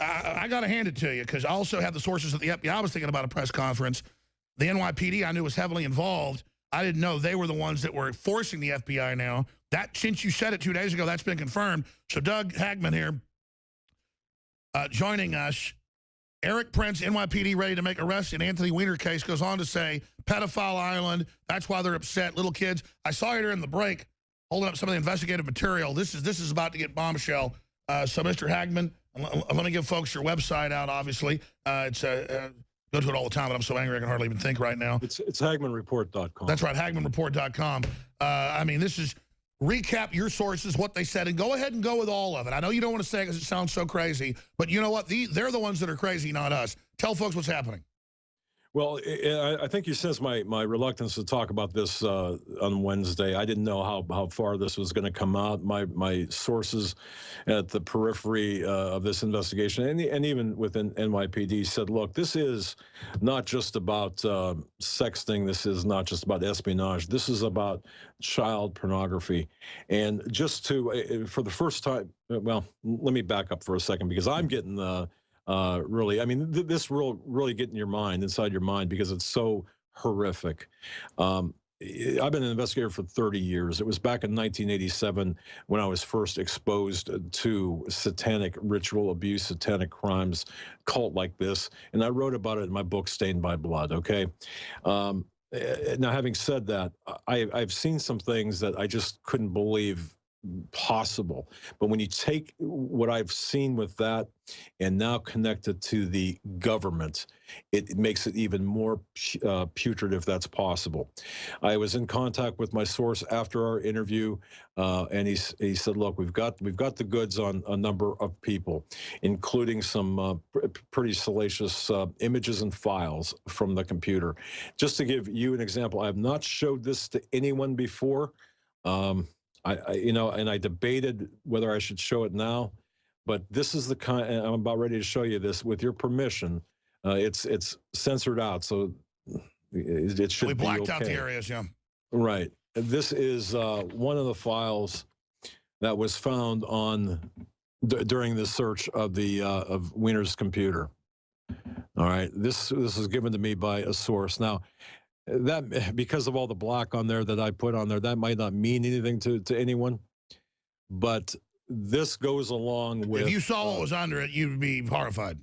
I got to hand it to you because I also had the sources at the FBI. I was thinking about a press conference. The NYPD I knew was heavily involved. I didn't know they were the ones that were forcing the FBI now. That, since you said it 2 days ago, that's been confirmed. So Doug Hagmann here joining us. Erik Prince, NYPD ready to make arrests in Anthony Wiener case, goes on to say, pedophile island, that's why they're upset, little kids. I saw you during the break holding up some of the investigative material. This is about to get bombshell. So Mr. Hagmann, let me give folks your website out, obviously. Go to it all the time, but I'm so angry I can hardly even think right now. It's HagmannReport.com. That's right, HagmannReport.com. I mean, this is recap your sources, what they said, and go ahead and go with all of it. I know you don't want to say it because it sounds so crazy, but you know what? They're the ones that are crazy, not us. Tell folks what's happening. Well, I think you sense my reluctance to talk about this on Wednesday. I didn't know how far this was going to come out. My sources at the periphery of this investigation, and even within NYPD, said, look, this is not just about sexting. This is not just about espionage. This is about child pornography. And just to, for the first time, well, let me back up for a second because I'm getting really, I mean, this will really get in your mind, inside your mind, because it's so horrific. I've been an investigator for 30 years. It was back in 1987 when I was first exposed to satanic ritual abuse, satanic crimes, cult like this. And I wrote about it in my book, Stained by Blood, okay? Now, having said that, I've seen some things that I just couldn't believe possible. But when you take what I've seen with that and now connect it to the government, it makes it even more putrid if that's possible. I was in contact with my source after our interview, and he said, look, we've got the goods on a number of people, including some pretty salacious images and files from the computer. Just to give you an example, I have not showed this to anyone before. You know, and I debated whether I should show it now, but this is the kind. I'm about ready to show you this with your permission. It's censored out, so it should be okay. We blacked out the areas, yeah. Right. This is one of the files that was found during the search of the of Wiener's computer. All right. This was given to me by a source. Now, that, because of all the black on there that I put on there, that might not mean anything to anyone, but this goes along with. If you saw what was under it, you'd be horrified.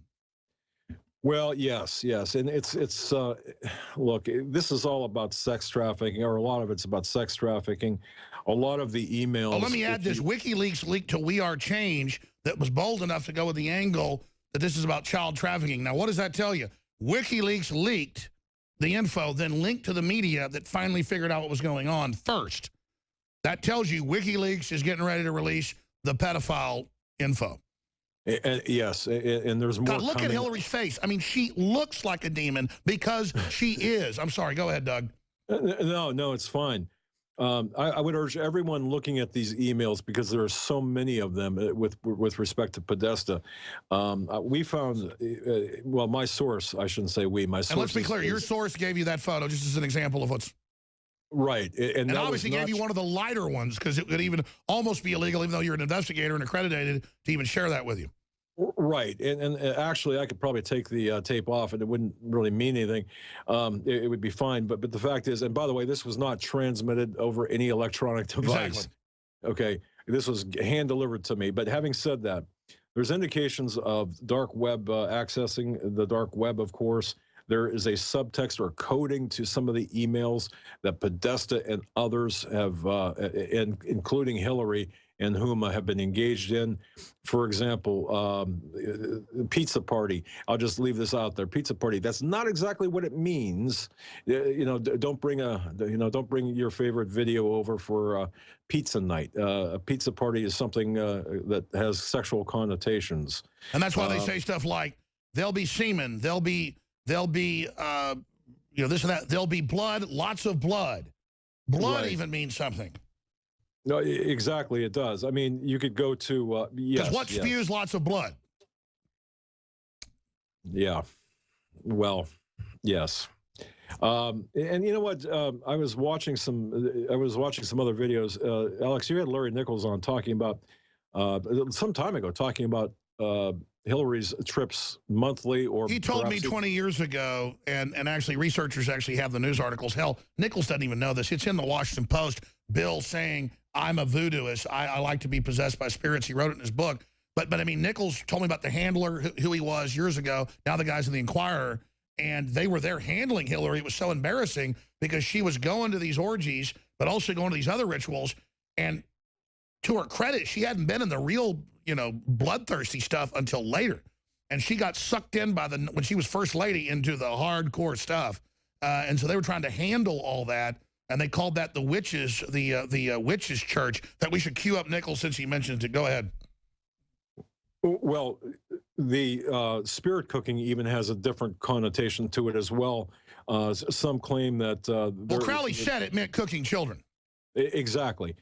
Well, yes, and it's look, this is all about sex trafficking, or a lot of it's about sex trafficking. A lot of the emails. Oh, let me add this: WikiLeaks leaked to We Are Change that was bold enough to go with the angle that this is about child trafficking. Now, what does that tell you? WikiLeaks leaked the info, then linked to the media that finally figured out what was going on first. That tells you WikiLeaks is getting ready to release the pedophile info. Yes, and there's more. God, look at Hillary's face. I mean, she looks like a demon because she is. I'm sorry. Go ahead, Doug. No, it's fine. I would urge everyone looking at these emails, because there are so many of them with respect to Podesta. We found, well, my source, I shouldn't say we, my source. And let's be clear, your source gave you that photo just as an example of what's. Right. And obviously gave you one of the lighter ones, because it could even almost be illegal, even though you're an investigator and accredited, to even share that with you. Right. And actually, I could probably take the tape off and it wouldn't really mean anything. It would be fine. But the fact is, and by the way, this was not transmitted over any electronic device. Exactly. Okay. This was hand delivered to me. But having said that, there's indications of dark web accessing the dark web, of course. There is a subtext or coding to some of the emails that Podesta and others have, including Hillary, and whom have been engaged in. For example, pizza party. I'll just leave this out there. Pizza party. That's not exactly what it means. You know, don't bring your favorite video over for pizza night. A pizza party is something that has sexual connotations. And that's why they say stuff like, there'll be semen, there'll be you know, this and that. There'll be blood, lots of blood. Blood even means something. No, exactly, it does. I mean, you could go to yes. Because what spews lots of blood? Yeah. Well, yes. And you know what? I was watching some other videos. Alex, you had Larry Nichols on talking about some time ago, talking about Hillary's trips monthly, or he told me 20 years ago, and actually researchers actually have the news articles. Hell, Nichols doesn't even know this. It's in the Washington Post. Bill saying, I'm a voodooist. I like to be possessed by spirits. He wrote it in his book. But I mean, Nichols told me about the handler, who he was years ago. Now the guy's in the Inquirer. And they were there handling Hillary. It was so embarrassing because she was going to these orgies, but also going to these other rituals. And to her credit, she hadn't been in the real, you know, bloodthirsty stuff until later. And she got sucked in by when she was first lady into the hardcore stuff. And so they were trying to handle all that. And they called that the witches, the witches church. That we should cue up Nichols since he mentioned it. Go ahead. Well, the spirit cooking even has a different connotation to it as well. Some claim that... well, Crowley said it meant cooking children. Exactly.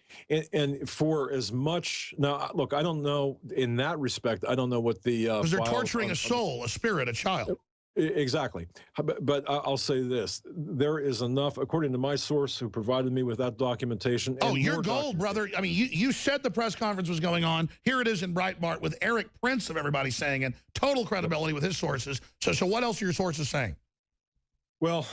And for as much... Now, look, I don't know, in that respect, I don't know what the... Because they're torturing a soul, a spirit, a child. Exactly. But I'll say this. There is enough, according to my source who provided me with that documentation. Oh, you're gold, brother. I mean, you said the press conference was going on. Here it is in Breitbart with Erik Prince of everybody saying it. Total credibility with his sources. So what else are your sources saying? Well,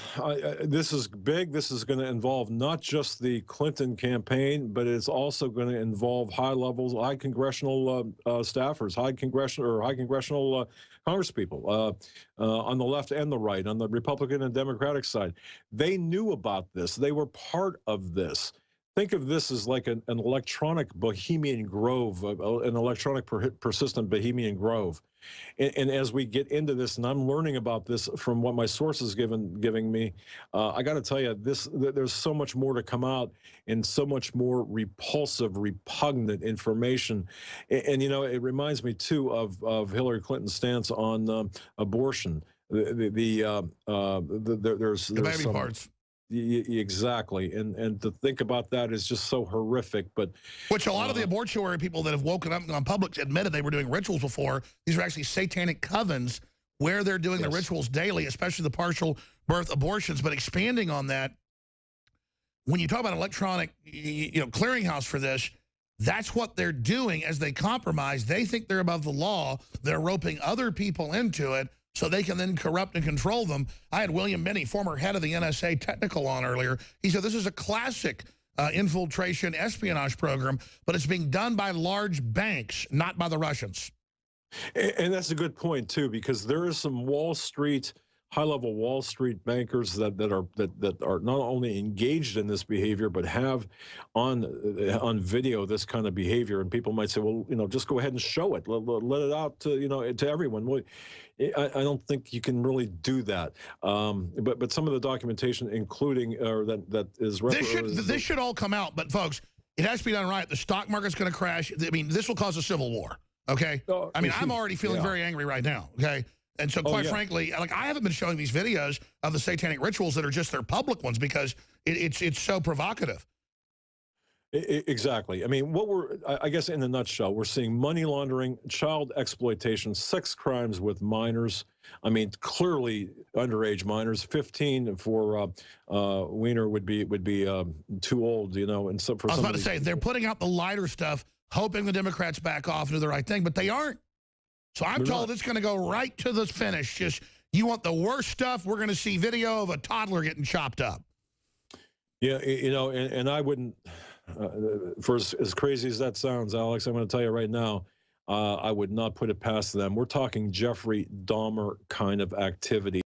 this is big. This is going to involve not just the Clinton campaign, but it's also going to involve high levels, high congressional staffers, high congressional congresspeople on the left and the right, on the Republican and Democratic side. They knew about this. They were part of this. Think of this as like an electronic Bohemian Grove, an electronic persistent Bohemian Grove. And as we get into this, and I'm learning about this from what my source is giving me, I got to tell you, there's so much more to come out, and so much more repulsive, repugnant information. And you know, it reminds me too of Hillary Clinton's stance on abortion. There's the baby some, parts. Exactly, and to think about that is just so horrific. But which a lot of the abortuary people that have woken up on public admitted they were doing rituals before. These are actually satanic covens where they're doing the rituals daily, especially the partial birth abortions. But expanding on that, when you talk about electronic, clearinghouse for this, that's what they're doing as they compromise. They think they're above the law. They're roping other people into it, so they can then corrupt and control them. I had William Binney, former head of the NSA technical, on earlier. He said this is a classic infiltration espionage program, but it's being done by large banks, not by the Russians. And that's a good point, too, because there is some Wall Street, high-level Wall Street bankers that are not only engaged in this behavior, but have on video this kind of behavior. And people might say, well, just go ahead and show it, let it out to to everyone. Well, I don't think you can really do that. But some of the documentation, including that is this should all come out. But folks, it has to be done right. The stock market's going to crash. I mean, this will cause a civil war. Okay. I mean, I'm already feeling very angry right now. Okay. And so, quite frankly, like, I haven't been showing these videos of the satanic rituals that are just their public ones because it's so provocative. Exactly. I mean, I guess in a nutshell, we're seeing money laundering, child exploitation, sex crimes with minors. I mean, clearly underage minors. 15 for Wiener would be too old, And so for I was about to say, they're putting out the lighter stuff, hoping the Democrats back off and do the right thing, but they aren't. So I'm told it's going to go right to the finish. Just, you want the worst stuff, we're going to see video of a toddler getting chopped up. Yeah, and I wouldn't, for as crazy as that sounds, Alex, I'm going to tell you right now, I would not put it past them. We're talking Jeffrey Dahmer kind of activity.